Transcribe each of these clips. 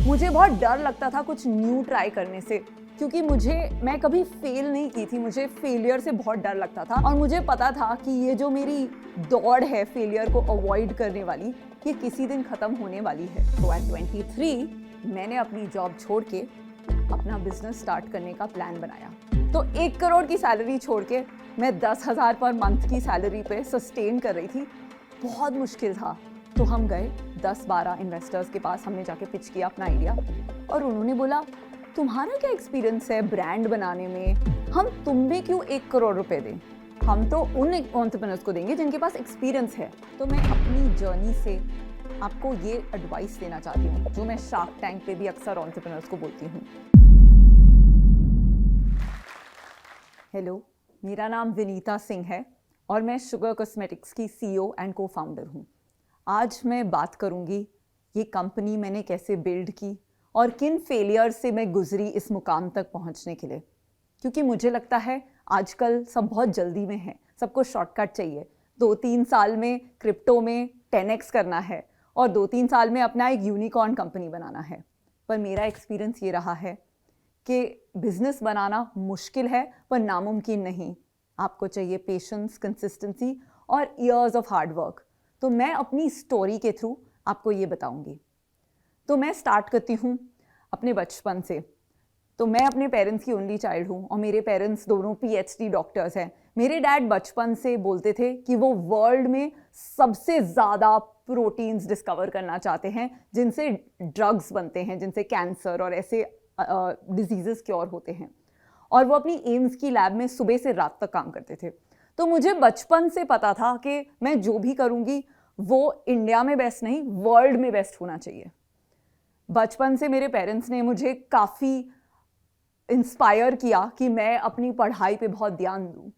मुझे बहुत डर लगता था कुछ न्यू ट्राई करने से, क्योंकि मैं कभी फेल नहीं की थी। मुझे फेलियर से बहुत डर लगता था और मुझे पता था कि ये जो मेरी दौड़ है फेलियर को अवॉइड करने वाली, ये किसी दिन खत्म होने वाली है। तो एट 23 मैंने अपनी जॉब छोड़ के अपना बिजनेस स्टार्ट करने का प्लान बनाया। तो 1 करोड़ की सैलरी छोड़ के मैं 10,000 पर मंथ की सैलरी पे सस्टेन कर रही थी। बहुत मुश्किल था। तो हम गए 10-12 इन्वेस्टर्स के पास, हमने जाके पिच किया अपना आइडिया और उन्होंने बोला तुम्हारा क्या एक्सपीरियंस है ब्रांड बनाने में, हम तुम्हें क्यों 1 करोड़ रुपए दें, हम तो उन एंटरप्रेन्योर्स को देंगे जिनके पास एक्सपीरियंस है। तो मैं अपनी जर्नी से आपको ये एडवाइस देना चाहती हूँ जो मैं शार्क टैंक पे भी अक्सर एंटरप्रेन्योर्स को बोलती हूँ। हेलो, मेरा नाम विनीता सिंह है और मैं शुगर कॉस्मेटिक्स की CEO एंड को फाउंडर हूँ। आज मैं बात करूँगी ये कंपनी मैंने कैसे बिल्ड की और किन फेलियर से मैं गुजरी इस मुकाम तक पहुँचने के लिए। क्योंकि मुझे लगता है आजकल सब बहुत जल्दी में है, सबको शॉर्टकट चाहिए। 2-3 साल में क्रिप्टो में 10x करना है और 2-3 साल में अपना एक यूनिकॉर्न कंपनी बनाना है। पर मेरा एक्सपीरियंस ये रहा है कि बिजनेस बनाना मुश्किल है पर नामुमकिन नहीं। आपको चाहिए पेशेंस, कंसिस्टेंसी और ईयर्स ऑफ हार्ड वर्क। तो मैं अपनी स्टोरी के थ्रू आपको ये बताऊंगी। तो मैं स्टार्ट करती हूँ अपने बचपन से। तो मैं अपने पेरेंट्स की ओनली चाइल्ड हूँ और मेरे पेरेंट्स दोनों PhD डॉक्टर्स हैं। मेरे डैड बचपन से बोलते थे कि वो वर्ल्ड में सबसे ज़्यादा प्रोटीन्स डिस्कवर करना चाहते हैं जिनसे ड्रग्स बनते हैं, जिनसे कैंसर और ऐसे डिजीज़ेस क्योर होते हैं। और वो अपनी एम्स की लैब में सुबह से रात तक काम करते थे। तो मुझे बचपन से पता था कि मैं जो भी करूँगी वो इंडिया में बेस्ट नहीं, वर्ल्ड में बेस्ट होना चाहिए। बचपन से मेरे पेरेंट्स ने मुझे काफ़ी इंस्पायर किया कि मैं अपनी पढ़ाई पे बहुत ध्यान दूँ।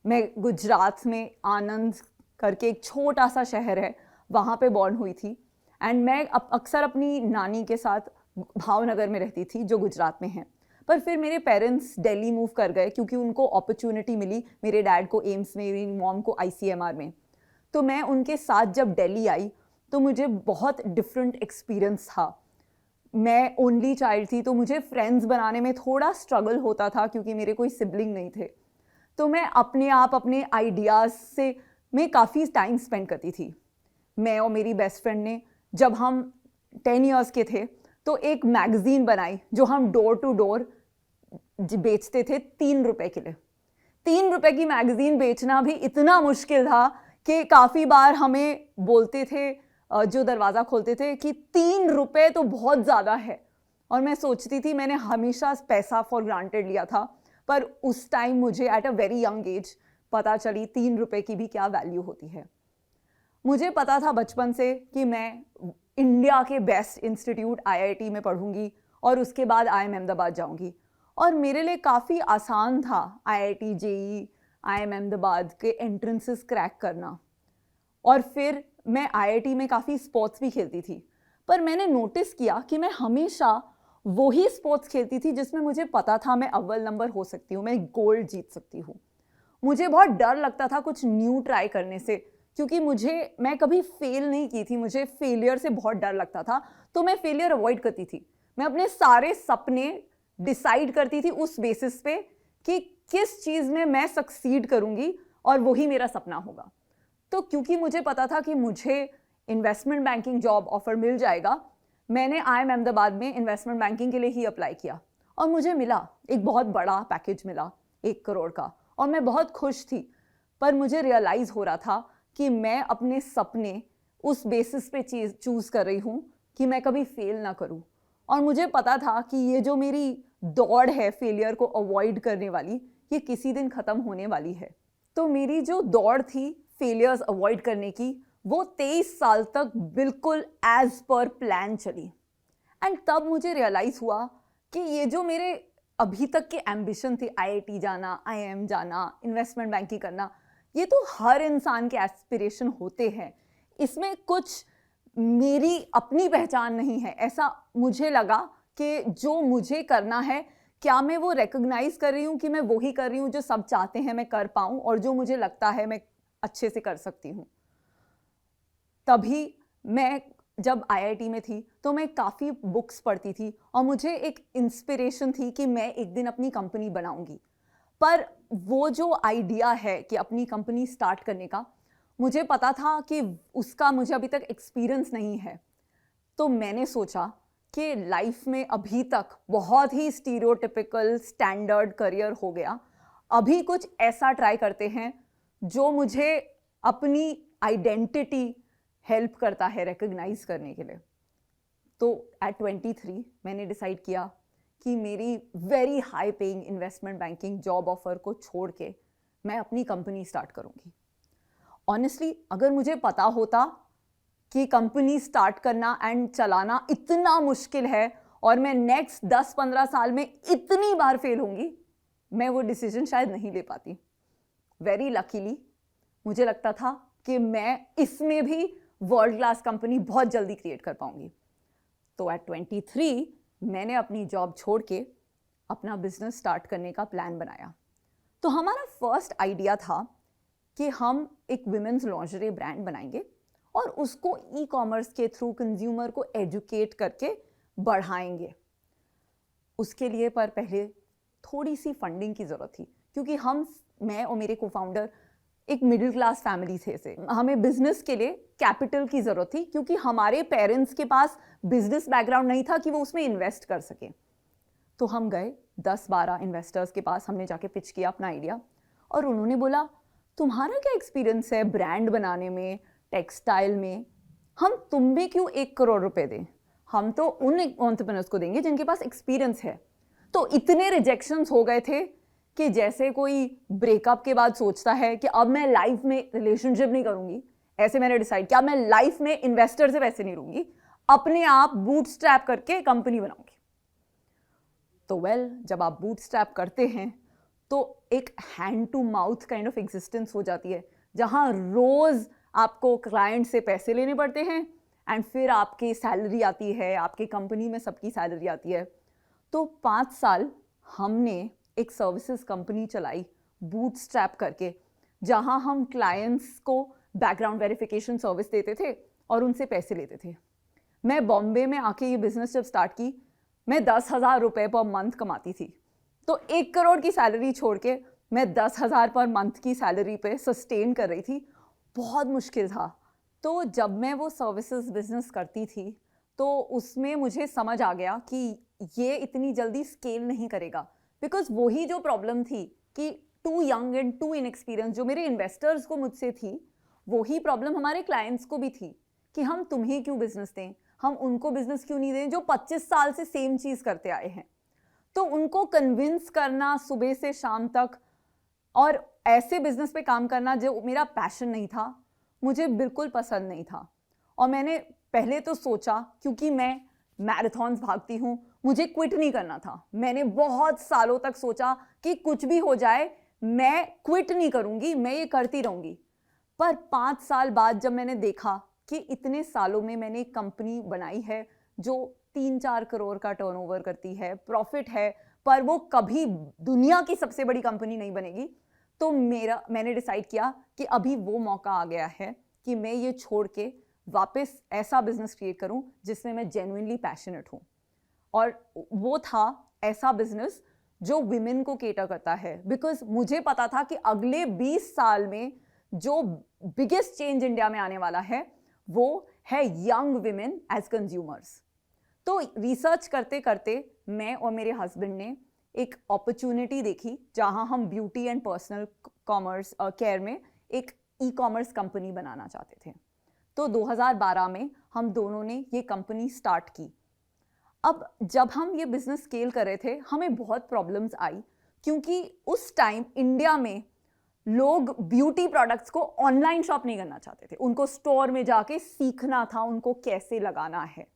मैं गुजरात में आनंद करके एक छोटा सा शहर है, वहाँ पे बॉर्न हुई थी एंड मैं अक्सर अपनी नानी के साथ भावनगर में रहती थी जो गुजरात में है। पर फिर मेरे पेरेंट्स दिल्ली मूव कर गए क्योंकि उनको अपॉर्चुनिटी मिली, मेरे डैड को एम्स में, मेरी मॉम को ICMR में। तो मैं उनके साथ जब दिल्ली आई तो मुझे बहुत डिफरेंट एक्सपीरियंस था। मैं ओनली चाइल्ड थी तो मुझे फ्रेंड्स बनाने में थोड़ा स्ट्रगल होता था क्योंकि मेरे कोई सिबलिंग नहीं थे। तो मैं अपने आप अपने आइडियाज़ से मैं काफ़ी टाइम स्पेंड करती थी। मैं और मेरी बेस्ट फ्रेंड ने जब हम 10 इयर्स के थे तो एक मैगज़ीन बनाई जो हम डोर टू डोर बेचते थे 3 रुपए के लिए। 3 रुपए की मैगज़ीन बेचना भी इतना मुश्किल था कि काफ़ी बार हमें बोलते थे जो दरवाज़ा खोलते थे कि 3 रुपए तो बहुत ज़्यादा है। और मैं सोचती थी, मैंने हमेशा पैसा फॉर ग्रांटेड लिया था, पर उस टाइम मुझे at a very young age पता चली 3 रुपए की भी क्या वैल्यू होती है। मुझे पता था बचपन से कि मैं इंडिया के बेस्ट इंस्टीट्यूट IIT में पढ़ूंगी और उसके बाद IIM अहमदाबाद जाऊंगी। और मेरे लिए काफ़ी आसान था IIT JEE IIM अहमदाबाद के एंट्रेंसेस क्रैक करना। और फिर मैं IIT में काफ़ी स्पोर्ट्स भी खेलती थी, पर मैंने नोटिस किया कि मैं हमेशा वही स्पोर्ट्स खेलती थी जिसमें मुझे पता था मैं अव्वल नंबर हो सकती हूँ, मैं गोल्ड जीत सकती हूँ। मुझे बहुत डर लगता था कुछ न्यू ट्राई करने से, क्योंकि मैं कभी फेल नहीं की थी, मुझे फेलियर से बहुत डर लगता था। तो मैं फेलियर अवॉइड करती थी। मैं अपने सारे सपने डिसाइड करती थी उस बेसिस पे कि किस चीज़ में मैं सक्सीड करूँगी और वही मेरा सपना होगा। तो क्योंकि मुझे पता था कि मुझे इन्वेस्टमेंट बैंकिंग जॉब ऑफर मिल जाएगा, मैंने IIM अहमदाबाद में इन्वेस्टमेंट बैंकिंग के लिए ही अप्लाई किया और मुझे मिला, एक बहुत बड़ा पैकेज मिला 1 करोड़ का, और मैं बहुत खुश थी। पर मुझे रियलाइज़ हो रहा था कि मैं अपने सपने उस बेसिस पे चूज़ कर रही हूँ कि मैं कभी फेल ना करूँ। और मुझे पता था कि ये जो मेरी दौड़ है फेलियर को अवॉइड करने वाली, ये किसी दिन ख़त्म होने वाली है। तो मेरी जो दौड़ थी फेलियर्स अवॉइड करने की, वो 23 साल तक बिल्कुल एज पर प्लान चली। एंड तब मुझे रियलाइज़ हुआ कि ये जो मेरे अभी तक के एम्बिशन थे, IIT जाना, IIM जाना, इन्वेस्टमेंट बैंकिंग करना, ये तो हर इंसान के एस्पिरेशन होते हैं। इसमें कुछ मेरी अपनी पहचान नहीं है। ऐसा मुझे लगा कि जो मुझे करना है, क्या मैं वो रिकॉग्नाइज कर रही हूँ कि मैं वही कर रही हूँ जो सब चाहते हैं मैं कर पाऊँ और जो मुझे लगता है मैं अच्छे से कर सकती हूँ। तभी मैं जब आईआईटी में थी तो मैं काफ़ी बुक्स पढ़ती थी और मुझे एक इंस्पिरेशन थी कि मैं एक दिन अपनी कंपनी बनाऊंगी। पर वो जो आइडिया है कि अपनी कंपनी स्टार्ट करने का, मुझे पता था कि उसका मुझे अभी तक एक्सपीरियंस नहीं है। तो मैंने सोचा कि लाइफ में अभी तक बहुत ही स्टीरियोटिपिकल स्टैंडर्ड करियर हो गया, अभी कुछ ऐसा ट्राई करते हैं जो मुझे अपनी आइडेंटिटी हेल्प करता है रिकग्नाइज करने के लिए। तो एट 23 मैंने डिसाइड किया कि मेरी very high paying investment banking job offer को छोड़ के मैं अपनी कंपनी स्टार्ट करूंगी। ऑनेस्टली अगर मुझे पता होता कि कंपनी स्टार्ट करना एंड चलाना इतना मुश्किल है और मैं नेक्स्ट 10-15 साल में इतनी बार फेल होंगी, मैं वो डिसीजन शायद नहीं ले पाती। वेरी लकीली मुझे लगता था कि मैं इसमें भी वर्ल्ड क्लास कंपनी बहुत जल्दी क्रिएट कर पाऊंगी। तो एट 23 मैंने अपनी जॉब छोड़ के अपना बिजनेस स्टार्ट करने का प्लान बनाया। तो हमारा फर्स्ट आइडिया था कि हम एक विमेंस लॉन्जरी ब्रांड बनाएंगे और उसको ई कॉमर्स के थ्रू कंज्यूमर को एजुकेट करके बढ़ाएंगे। उसके लिए पर पहले थोड़ी सी फंडिंग की ज़रूरत थी, क्योंकि मैं और मेरे को-फाउंडर एक मिडिल क्लास फैमिली से हमें बिजनेस के लिए कैपिटल की ज़रूरत थी, क्योंकि हमारे पेरेंट्स के पास बिजनेस बैकग्राउंड नहीं था कि वो उसमें इन्वेस्ट कर सकें। तो हम गए 10-12 इन्वेस्टर्स के पास, हमने जाके पिच किया अपना आइडिया और उन्होंने बोला, तुम्हारा क्या एक्सपीरियंस है ब्रांड बनाने में, टेक्सटाइल में, हम तुम भी क्यों 1 करोड़ रुपए दें, हम तो उन एंटरप्रेन्योर्स को देंगे जिनके पास एक्सपीरियंस है। तो इतने रिजेक्शंस हो गए थे कि जैसे कोई ब्रेकअप के बाद सोचता है कि अब मैं लाइफ में रिलेशनशिप नहीं करूंगी, ऐसे मैंने डिसाइड किया मैं लाइफ में इन्वेस्टर से पैसे नहीं लूंगी, अपने आप बूटस्ट्रैप करके कंपनी बनाऊंगी। तो जब आप बूटस्ट्रैप करते हैं तो एक hand to mouth kind of existence हो जाती है, जहां रोज आपको क्लाइंट से पैसे लेने पड़ते हैं एंड फिर आपकी सैलरी आती है, आपकी कंपनी में सबकी सैलरी आती है। तो 5 साल हमने एक सर्विसेज कंपनी चलाई बूटस्ट्रैप करके, जहां हम क्लाइंट्स को बैकग्राउंड वेरिफिकेशन सर्विस देते थे और उनसे पैसे लेते थे। मैं बॉम्बे में आके ये बिजनेस जब स्टार्ट की, मैं 10,000 रुपए पर मंथ कमाती थी। तो 1 करोड़ की सैलरी छोड़ के मैं 10,000 पर मंथ की सैलरी पे सस्टेन कर रही थी। बहुत मुश्किल था। तो जब मैं वो सर्विसेज बिजनेस करती थी तो उसमें मुझे समझ आ गया कि ये इतनी जल्दी स्केल नहीं करेगा, बिकॉज वही जो प्रॉब्लम थी कि too young and too inexperience जो मेरे इन्वेस्टर्स को मुझसे थी, वही प्रॉब्लम हमारे क्लाइंट्स को भी थी कि हम तुम्हें क्यों बिजनेस दें, हम उनको बिजनेस क्यों नहीं दें जो 25 साल से सेम चीज करते आए हैं। तो उनको कन्विंस करना सुबह से शाम तक और ऐसे बिजनेस पे काम करना जो मेरा पैशन नहीं था, मुझे बिल्कुल पसंद नहीं था। और मैंने पहले तो सोचा, क्योंकि मैं मैराथन्स भागती हूँ, मुझे क्विट नहीं करना था। मैंने बहुत सालों तक सोचा कि कुछ भी हो जाए मैं क्विट नहीं करूंगी, मैं ये करती रहूंगी। पर 5 साल बाद जब मैंने देखा कि इतने सालों में मैंने एक कंपनी बनाई है जो 3-4 करोड़ का टर्नओवर करती है, प्रॉफिट है, पर वो कभी दुनिया की सबसे बड़ी कंपनी नहीं बनेगी, तो मैंने डिसाइड किया कि अभी वो मौका आ गया है कि मैं ये छोड़ के वापस ऐसा बिजनेस क्रिएट करूं जिसमें मैं जेन्युइनली पैशनेट हूं। और वो था ऐसा बिजनेस जो विमेन को केटर करता है, बिकॉज मुझे पता था कि अगले 20 साल में जो बिगेस्ट चेंज इंडिया में आने वाला है वो है यंग विमेन एज कंज्यूमर्स। तो रिसर्च करते करते मैं और मेरे हस्बैंड ने एक अपॉर्चुनिटी देखी जहां हम beauty and personal commerce care में एक ई कॉमर्स कंपनी बनाना चाहते थे। तो 2012 में हम दोनों ने ये कंपनी स्टार्ट की। अब जब हम ये बिजनेस स्केल कर रहे थे, हमें बहुत प्रॉब्लम्स आई, क्योंकि उस टाइम इंडिया में लोग ब्यूटी प्रोडक्ट्स को ऑनलाइन शॉप नहीं करना चाहते थे, उनको स्टोर में जाके सीखना था उनको कैसे लगाना है।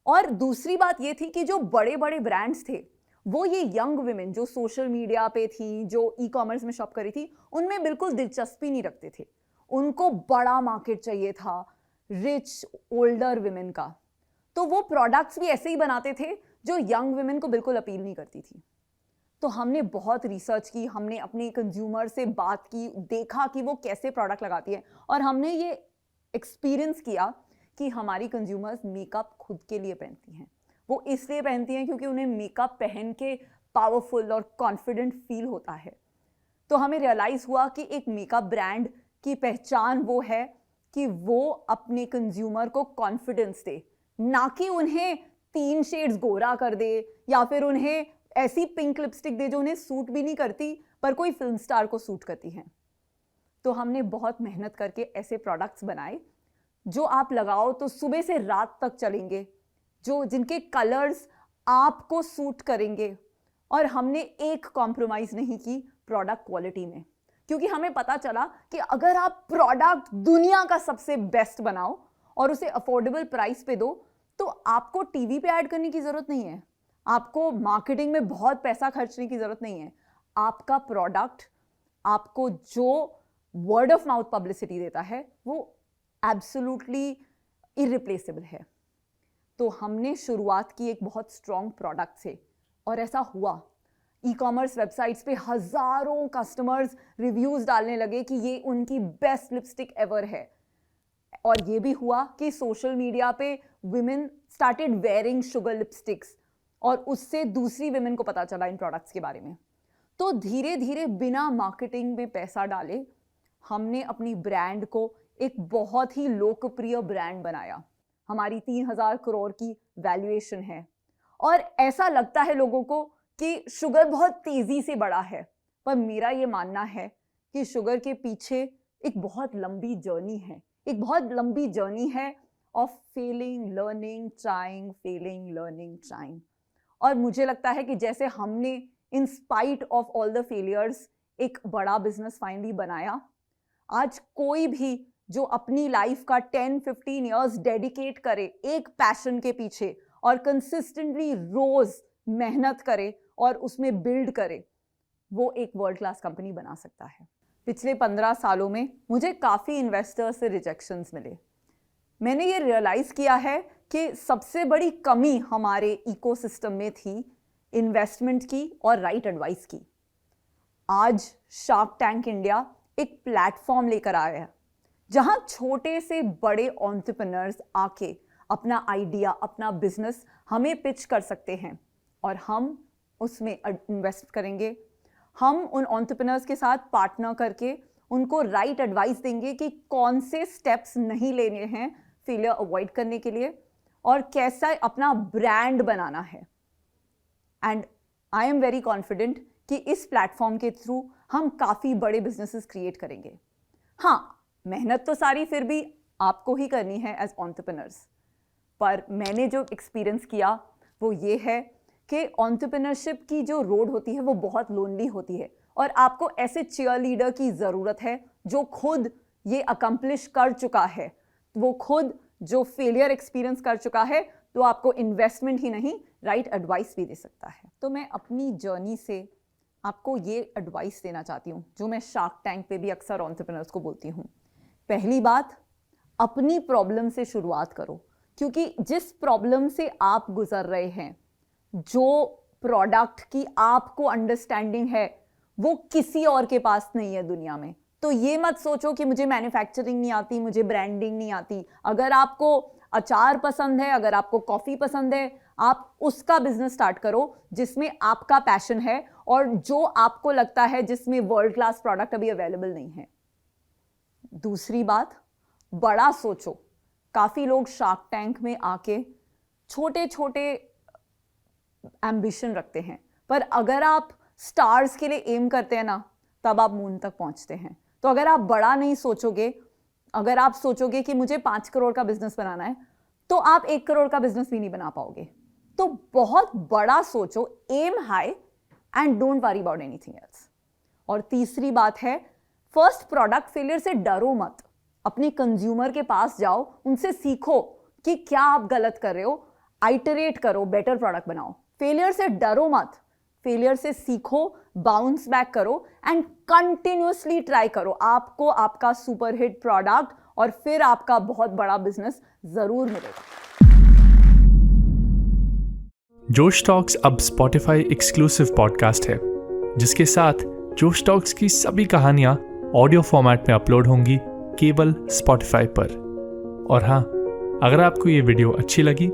और दूसरी बात ये थी कि जो बड़े बड़े ब्रांड्स थे वो ये यंग विमेन जो सोशल मीडिया पे थी, जो ई कॉमर्स में शॉप करी थी, उनमें बिल्कुल दिलचस्पी नहीं रखते थे। उनको बड़ा मार्केट चाहिए था, रिच ओल्डर विमेन का। तो वो प्रोडक्ट्स भी ऐसे ही बनाते थे जो यंग विमेन को बिल्कुल अपील नहीं करती थी। तो हमने बहुत रिसर्च की, हमने अपने कंज्यूमर से बात की, देखा कि वो कैसे प्रोडक्ट लगाती है, और हमने ये एक्सपीरियंस किया कि हमारी कंज्यूमर्स मेकअप खुद के लिए पहनती हैं। वो इसलिए पहनती हैं क्योंकि उन्हें मेकअप पहन के पावरफुल और कॉन्फिडेंट फील होता है। तो हमें रियलाइज हुआ कि एक मेकअप ब्रांड की पहचान वो है कि वो अपने कंज्यूमर को कॉन्फिडेंस दे, ना कि उन्हें 3 शेड्स गोरा कर दे या फिर उन्हें ऐसी पिंक लिपस्टिक दे जो उन्हें सूट भी नहीं करती पर कोई फिल्म स्टार को सूट करती हैं। तो हमने बहुत मेहनत करके ऐसे प्रोडक्ट्स बनाए जो आप लगाओ तो सुबह से रात तक चलेंगे, जिनके कलर्स आपको सूट करेंगे। और हमने एक कॉम्प्रोमाइज नहीं की प्रोडक्ट क्वालिटी में, क्योंकि हमें पता चला कि अगर आप प्रोडक्ट दुनिया का सबसे बेस्ट बनाओ और उसे अफोर्डेबल प्राइस पे दो तो आपको टीवी पे ऐड करने की जरूरत नहीं है, आपको मार्केटिंग में बहुत पैसा खर्चने की जरूरत नहीं है। आपका प्रोडक्ट आपको जो वर्ड ऑफ माउथ पब्लिसिटी देता है वो एब्सोल्युटली इरिप्लेसेबल है। तो हमने शुरुआत की एक बहुत स्ट्रॉन्ग प्रोडक्ट से और ऐसा हुआ। ई-कॉमर्स वेबसाइट्स पे हजारों कस्टमर्स रिव्यूज डालने लगे कि ये उनकी बेस्ट लिपस्टिक एवर है। और ये भी हुआ कि सोशल मीडिया पे women started wearing sugar lipsticks और उससे दूसरी विमेन को पता चला इन प्रोडक्ट्स के बारे में। तो धीरे धीरे बिना मार्केटिंग में पैसा डाले हमने अपनी ब्रांड को एक बहुत ही लोकप्रिय ब्रांड बनाया। हमारी 3000 करोड़ की वैल्यूएशन है और ऐसा लगता है लोगों को कि शुगर बहुत तेजी से बढ़ा है, पर मेरा ये मानना है कि शुगर के पीछे एक बहुत लंबी जर्नी है, एक बहुत लंबी जर्नी है of failing, learning, trying, failing, learning, trying. और मुझे लगता है कि जैसे हमने in spite of all the failures एक बड़ा बिजनेस फाइनली बनाया, आज कोई भी जो अपनी लाइफ का 10-15 इयर्स डेडिकेट करे एक पैशन के पीछे और कंसिस्टेंटली रोज मेहनत करे और उसमें बिल्ड करे, वो एक वर्ल्ड क्लास कंपनी बना सकता है। पिछले 15 सालों में मुझे काफ़ी इन्वेस्टर्स से रिजेक्शंस मिले। मैंने ये रियलाइज़ किया है कि सबसे बड़ी कमी हमारे इकोसिस्टम में थी इन्वेस्टमेंट की और राइट एडवाइस की। आज शार्क टैंक इंडिया एक प्लेटफॉर्म लेकर आया है जहां छोटे से बड़े एंटरप्रेन्योर्स आके अपना आइडिया, अपना बिजनेस हमें पिच कर सकते हैं और हम उसमें इन्वेस्ट करेंगे। हम उन एंटरप्रेन्योर्स के साथ पार्टनर करके उनको राइट एडवाइस देंगे कि कौन से स्टेप्स नहीं लेने हैं फेलियर अवॉइड करने के लिए और कैसा अपना ब्रांड बनाना है। And I am very confident कि इस प्लेटफॉर्म के थ्रू हम काफ़ी बड़े बिजनेसेस क्रिएट करेंगे। हाँ, मेहनत तो सारी फिर भी आपको ही करनी है एज एंटरप्रेन्योर्स, पर मैंने जो एक्सपीरियंस किया वो ये है कि एंटरप्रेन्योरशिप की जो रोड होती है वो बहुत लोनली होती है और आपको ऐसे चीयर लीडर की ज़रूरत है जो खुद ये अकम्प्लिश कर चुका है, वो खुद जो फेलियर एक्सपीरियंस कर चुका है, तो आपको इन्वेस्टमेंट ही नहीं राइट एडवाइस भी दे सकता है। तो मैं अपनी जर्नी से आपको ये एडवाइस देना चाहती हूँ जो मैं शार्क टैंक पे भी अक्सर एंटरप्रेन्योर्स को बोलती हूँ। पहली बात, अपनी प्रॉब्लम से शुरुआत करो, क्योंकि जिस प्रॉब्लम से आप गुजर रहे हैं, जो प्रोडक्ट की आपको अंडरस्टैंडिंग है, वो किसी और के पास नहीं है दुनिया में। तो ये मत सोचो कि मुझे मैन्युफैक्चरिंग नहीं आती, मुझे ब्रांडिंग नहीं आती। अगर आपको अचार पसंद है, अगर आपको कॉफ़ी पसंद है, आप उसका बिजनेस स्टार्ट करो जिसमें आपका पैशन है और जो आपको लगता है जिसमें वर्ल्ड क्लास प्रोडक्ट अभी अवेलेबल नहीं है। दूसरी बात, बड़ा सोचो। काफ़ी लोग शार्क टैंक में आके छोटे छोटे एम्बिशन रखते हैं, पर अगर आप स्टार्स के लिए एम करते हैं ना, तब आप मून तक पहुंचते हैं। तो अगर आप बड़ा नहीं सोचोगे, अगर आप सोचोगे कि मुझे 5 करोड़ का बिजनेस बनाना है, तो आप 1 करोड़ का बिजनेस भी नहीं बना पाओगे। तो बहुत बड़ा सोचो, aim high and don't worry about anything else. और तीसरी बात है, फर्स्ट प्रोडक्ट फेलियर से डरो मत। अपने कंज्यूमर के पास जाओ, उनसे सीखो कि क्या आप गलत कर रहे हो, आइटरेट करो, बेटर प्रोडक्ट बनाओ। फेलियर से डरो मत, फेलियर से सीखो, बाउंस बैक करो एंड कंटिन्यूअसली ट्राई करो। आपको आपका सुपर हिट प्रोडक्ट और फिर आपका बहुत बड़ा बिजनेस जरूर मिलेगा। जोश टॉक्स अब स्पॉटिफाई एक्सक्लूसिव पॉडकास्ट है, जिसके साथ जोश टॉक्स की सभी कहानियां ऑडियो फॉर्मेट में अपलोड होंगी केवल स्पॉटिफाई पर। और हाँ, अगर आपको ये वीडियो अच्छी लगी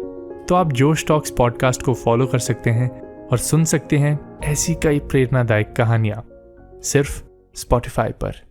तो आप जोश टॉक्स पॉडकास्ट को फॉलो कर सकते हैं और सुन सकते हैं ऐसी कई प्रेरणादायक कहानियाँ सिर्फ स्पॉटिफाई पर।